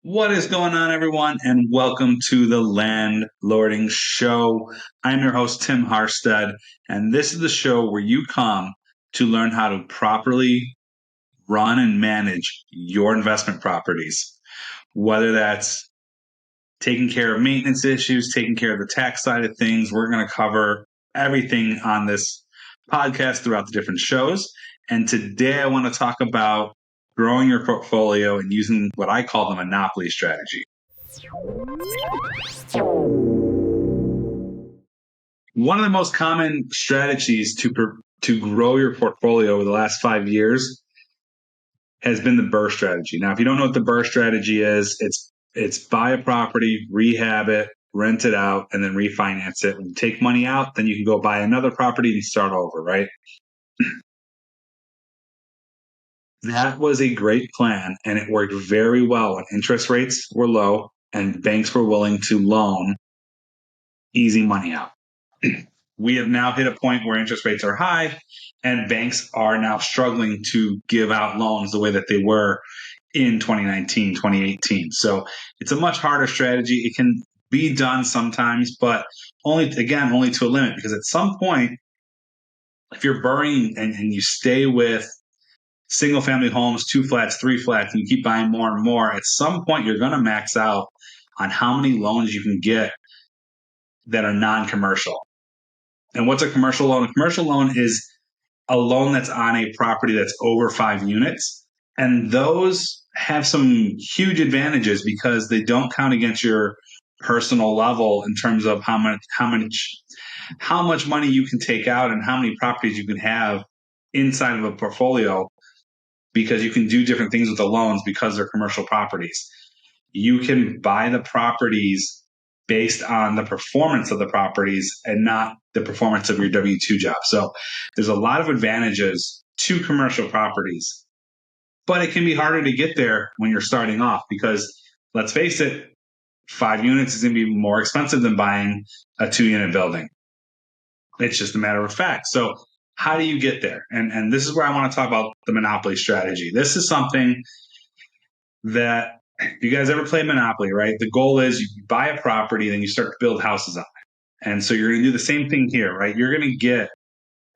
What is going on, everyone, and welcome to the Landlording Show. I'm your host, Tim Harstead, and this is the show where you come to learn how to properly run and manage your investment properties, whether that's taking care of maintenance issues, taking care of the tax side of things. We're going to cover everything on this podcast throughout the different shows. And today I want to talk about growing your portfolio and using what I call the monopoly strategy. One of the most common strategies to grow your portfolio over the last 5 years has been the BRRRR strategy. Now, if you don't know what the BRRRR strategy is, it's buy a property, rehab it, rent it out, and then refinance it. When you take money out, then you can go buy another property and start over, right? That was a great plan, and it worked very well when interest rates were low and banks were willing to loan easy money out. We have now hit a point where interest rates are high, and banks are now struggling to give out loans the way that they were in 2019, 2018. So it's a much harder strategy. It can be done sometimes, but only to a limit, because at some point, if you're borrowing and you stay with single family homes, 2 flats, 3 flats, and you keep buying more and more, at some point you're going to max out on how many loans you can get that are non-commercial. And what's a commercial loan? A commercial loan is a loan that's on a property that's over 5 units. And those have some huge advantages because they don't count against your personal level in terms of how much money you can take out and how many properties you can have inside of a portfolio, because you can do different things with the loans because they're commercial properties. You can buy the properties based on the performance of the properties and not the performance of your W-2 job. So there's a lot of advantages to commercial properties, but it can be harder to get there when you're starting off because, let's face it, 5 units is going to be more expensive than buying a 2-unit building. It's just a matter of fact. So how do you get there? And this is where I want to talk about the monopoly strategy. This is something that, you guys ever play Monopoly, right? The goal is you buy a property, then you start to build houses on it. And so you're going to do the same thing here, right? You're going to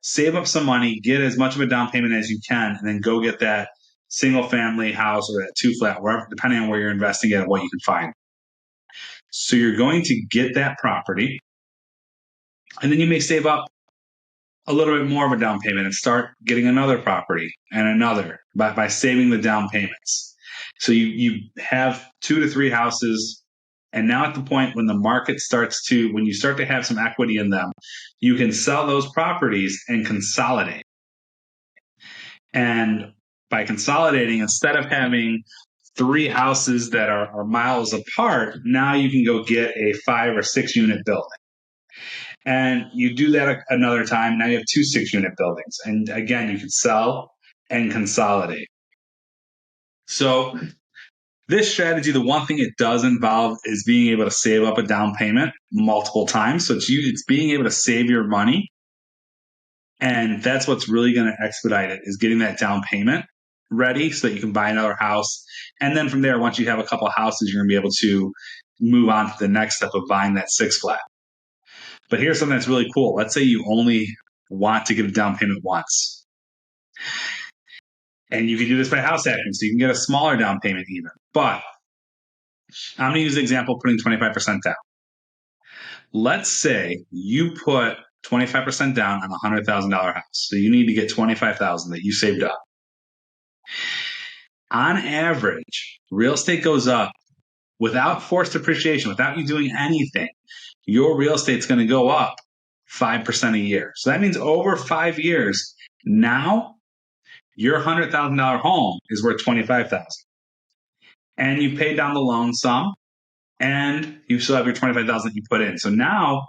save up some money, get as much of a down payment as you can, and then go get that single family house or that 2-flat, wherever, depending on where you're investing in and what you can find. So you're going to get that property, and then you may save up a little bit more of a down payment and start getting another property and another by saving the down payments. So you have 2 to 3 houses, and now at the point when the market when you start to have some equity in them, you can sell those properties and consolidate. And by consolidating, instead of having 3 houses that are miles apart, now you can go get a 5 or 6 unit building. And you do that another time. Now you have 2 6-unit buildings. And again, you can sell and consolidate. So this strategy, the one thing it does involve is being able to save up a down payment multiple times. So it's being able to save your money. And that's what's really going to expedite it, is getting that down payment ready so that you can buy another house. And then from there, once you have a couple of houses, you're going to be able to move on to the next step of buying that 6-flat. But here's something that's really cool. Let's say you only want to get a down payment once. And you can do this by house hacking, so you can get a smaller down payment even. But I'm going to use the example putting 25% down. Let's say you put 25% down on a $100,000 house. So you need to get $25,000 that you saved up. On average, real estate goes up without forced appreciation, without you doing anything. Your real estate's going to go up 5% a year. So that means over 5 years, now your $100,000 home is worth $25,000. And you paid down the loan some, and you still have your $25,000 you put in. So now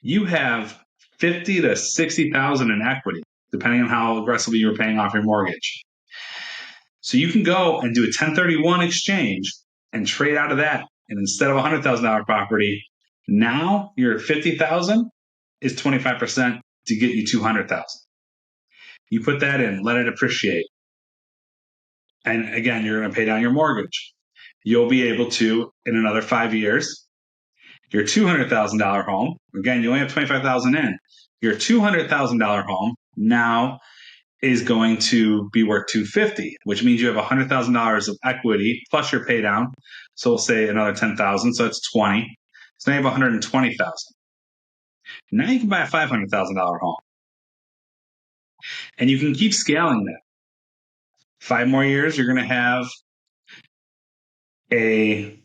you have $50,000 to $60,000 in equity, depending on how aggressively you're paying off your mortgage. So you can go and do a 1031 exchange and trade out of that. And instead of a $100,000 property, now your $50,000 is 25% to get you $200,000. You put that in, let it appreciate. And again, you're going to pay down your mortgage. you'll be able to, in another 5 years, your $200,000 home, again, you only have $25,000 in, your $200,000 home now is going to be worth $250,000, which means you have $100,000 of equity plus your pay down. So we'll say another $10,000, so it's $20,000. So now you have $120,000. Now you can buy a $500,000 home, and you can keep scaling that. 5 more years, you're going to have a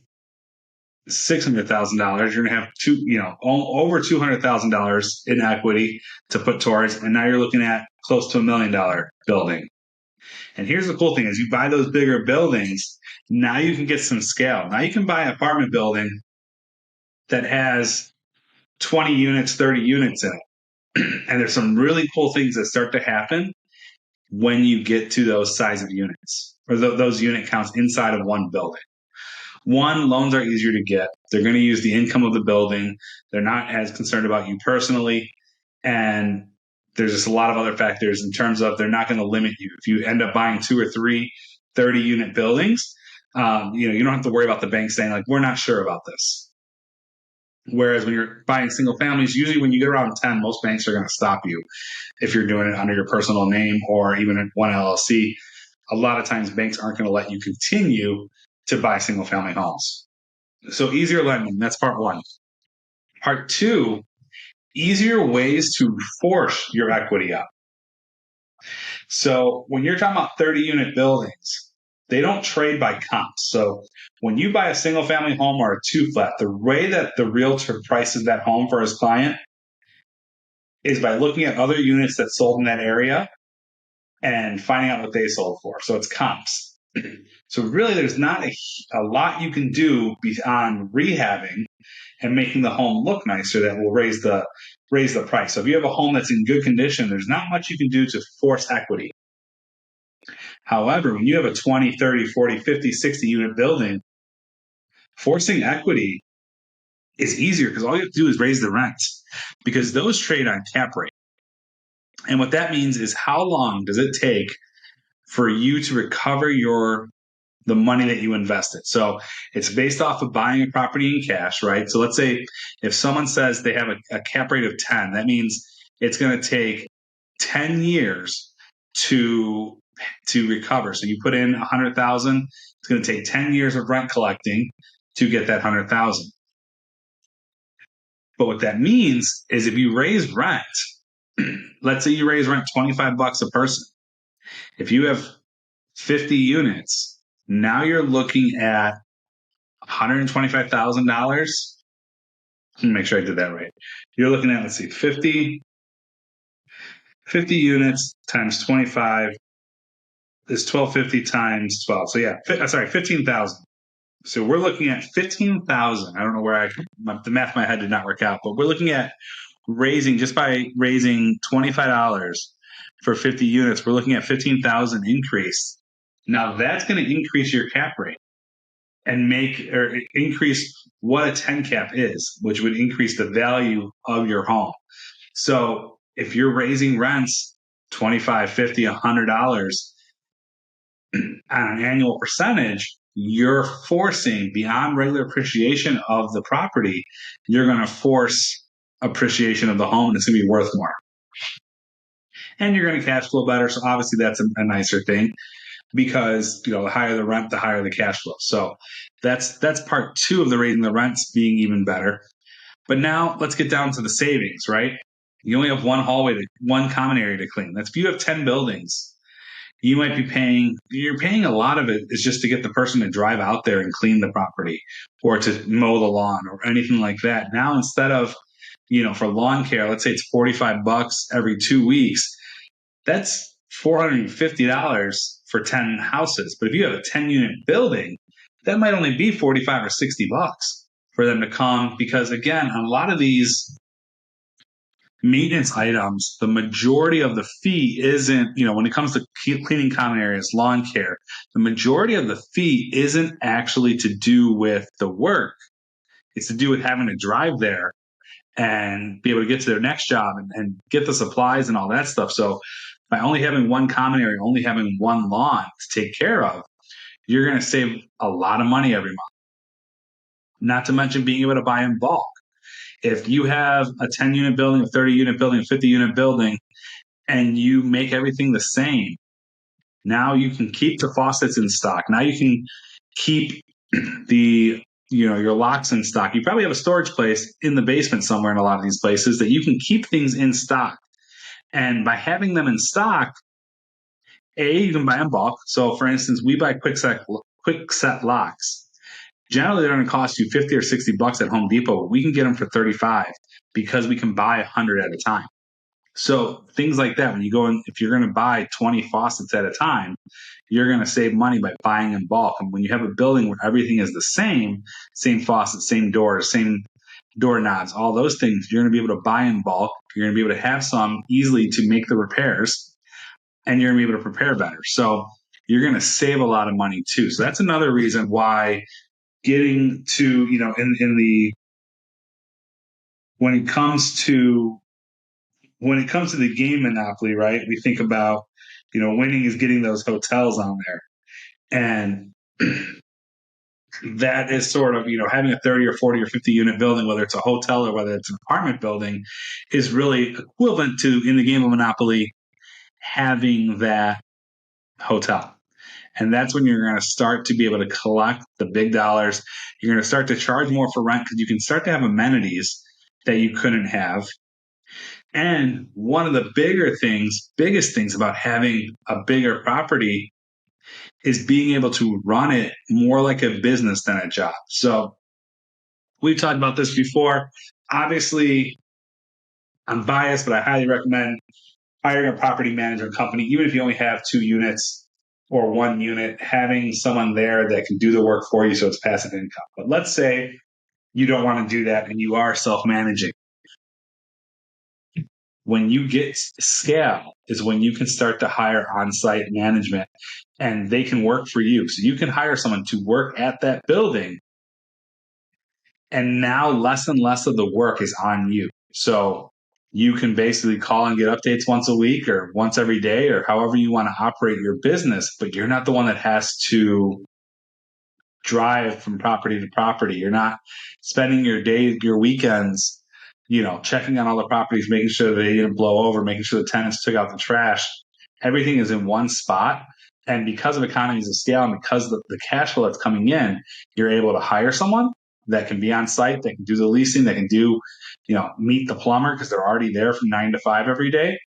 $600,000. You're going to have over $200,000 in equity to put towards, and now you're looking at close to $1 million building. And here's the cool thing: is you buy those bigger buildings, now you can get some scale. Now you can buy an apartment building that has 20 units, 30 units in it. And there's some really cool things that start to happen when you get to those size of units, or those unit counts inside of one building. One, loans are easier to get. They're going to use the income of the building. They're not as concerned about you personally. And there's just a lot of other factors in terms of they're not going to limit you. If you end up buying 2 or 3 30-unit buildings, you don't have to worry about the bank saying, like, we're not sure about this. Whereas when you're buying single families, usually when you get around 10, most banks are going to stop you if you're doing it under your personal name or even one LLC. A lot of times banks aren't going to let you continue to buy single family homes. So easier lending, that's part one. Part two, easier ways to force your equity up. So when you're talking about 30-unit buildings, they don't trade by comps. So when you buy a single family home or a 2-flat, the way that the realtor prices that home for his client is by looking at other units that sold in that area and finding out what they sold for. So it's comps. So really, there's not a lot you can do beyond rehabbing and making the home look nicer that will raise the price. So if you have a home that's in good condition, there's not much you can do to force equity. However, when you have a 20, 30, 40, 50, 60 unit building, forcing equity is easier because all you have to do is raise the rent, because those trade on cap rate. And what that means is, how long does it take for you to recover the money that you invested? So it's based off of buying a property in cash, right? So let's say if someone says they have a cap rate of 10, that means it's going to take 10 years to recover. So you put in 100,000, it's going to take 10 years of rent collecting to get that 100,000. But what that means is, if you raise rent, let's say you raise rent $25 a person. If you have 50 units, now you're looking at $125,000. Let me make sure I did that right. You're looking at, let's see, 50 units times 25 is 1,250 times 12. So yeah, 15,000. So we're looking at 15,000. I don't know where the math in my head did not work out, but we're looking at just by raising $25 for 50 units, we're looking at 15,000 increase. Now that's going to increase your cap rate and increase what a 10 cap is, which would increase the value of your home. So if you're raising rents $25, $50, $100 on an annual percentage, you're forcing, beyond regular appreciation of the property, you're going to force appreciation of the home, and it's going to be worth more. And you're going to cash flow better. So obviously that's a nicer thing, because the higher the rent, the higher the cash flow. So that's part two of the raising the rents being even better. But now let's get down to the savings, right? You only have one common area to clean. That's if you have 10 buildings. You might be you're paying a lot of it is just to get the person to drive out there and clean the property, or to mow the lawn or anything like that. Now, instead of, for lawn care, let's say it's $45 every 2 weeks, that's $450 for 10 houses. But if you have a 10-unit building, that might only be $45 or $60 for them to come, because again, a lot of these maintenance items, the majority of the fee isn't, when it comes to cleaning common areas, lawn care, the majority of the fee isn't actually to do with the work. It's to do with having to drive there and be able to get to their next job and get the supplies and all that stuff. So by only having one common area, only having one lawn to take care of, you're going to save a lot of money every month. Not to mention being able to buy in bulk. If you have a 10 unit building, a 30 unit building, a 50 unit building, and you make everything the same, now you can keep the faucets in stock. Now you can keep the your locks in stock. You probably have a storage place in the basement somewhere in a lot of these places that you can keep things in stock. And by having them in stock, you can buy in bulk. So for instance, we buy quick set locks. Generally, they're going to cost you 50 or 60 bucks at Home Depot. But we can get them for 35 because we can buy 100 at a time. So things like that, when you go in, if you're going to buy 20 faucets at a time, you're going to save money by buying in bulk. And when you have a building where everything is the same faucet, same doors, same doorknobs, all those things, you're going to be able to buy in bulk. You're going to be able to have some easily to make the repairs, and you're going to be able to prepare better. So you're going to save a lot of money too. So that's another reason why getting to, when it comes to the game monopoly, right? We think about, winning is getting those hotels on there. And that is sort of, having a 30 or 40 or 50 unit building, whether it's a hotel or whether it's an apartment building, is really equivalent to, in the game of Monopoly, having that hotel. And that's when you're going to start to be able to collect the big dollars. You're going to start to charge more for rent because you can start to have amenities that you couldn't have. And one of the biggest things about having a bigger property is being able to run it more like a business than a job. So we've talked about this before. Obviously, I'm biased, but I highly recommend hiring a property management company, even if you only have 2 units or 1 unit, having someone there that can do the work for you so it's passive income. But let's say you don't want to do that and you are self-managing. When you get scale is when you can start to hire on-site management, and they can work for you. So you can hire someone to work at that building, and now less and less of the work is on you. So you can basically call and get updates once a week or once every day or however you want to operate your business, but you're not the one that has to drive from property to property. You're not spending your weekends, checking on all the properties, making sure they didn't blow over, making sure the tenants took out the trash. Everything is in one spot. And because of economies of scale and because of the cash flow that's coming in, you're able to hire someone that can be on site, that can do the leasing, that can do, meet the plumber because they're already there from 9 to 5 every day,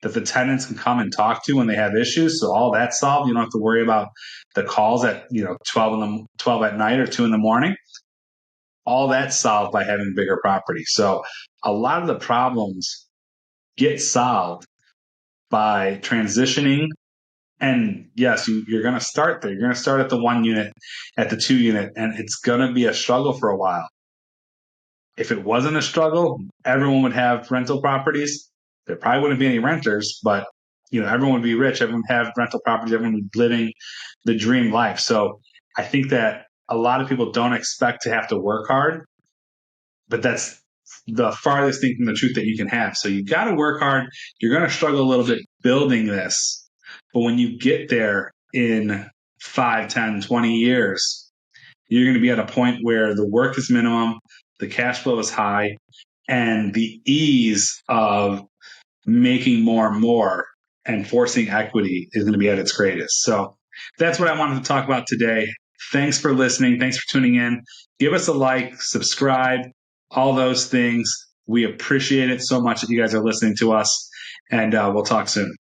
that the tenants can come and talk to when they have issues. So all that's solved. You don't have to worry about the calls at 12 at night or 2 in the morning. All that's solved by having bigger property. So a lot of the problems get solved by transitioning. And yes, you're going to start there. You're going to start at the 1 unit, at the 2 unit, and it's going to be a struggle for a while. If it wasn't a struggle, everyone would have rental properties. There probably wouldn't be any renters, but everyone would be rich. Everyone would have rental properties. Everyone would be living the dream life. So I think that a lot of people don't expect to have to work hard, but that's the farthest thing from the truth that you can have. So you got to work hard. You're going to struggle a little bit building this. But when you get there in 5, 10, 20 years, you're going to be at a point where the work is minimum, the cash flow is high, and the ease of making more and more and forcing equity is going to be at its greatest. So that's what I wanted to talk about today. Thanks for listening. Thanks for tuning in. Give us a like, subscribe, all those things. We appreciate it so much that you guys are listening to us, and we'll talk soon.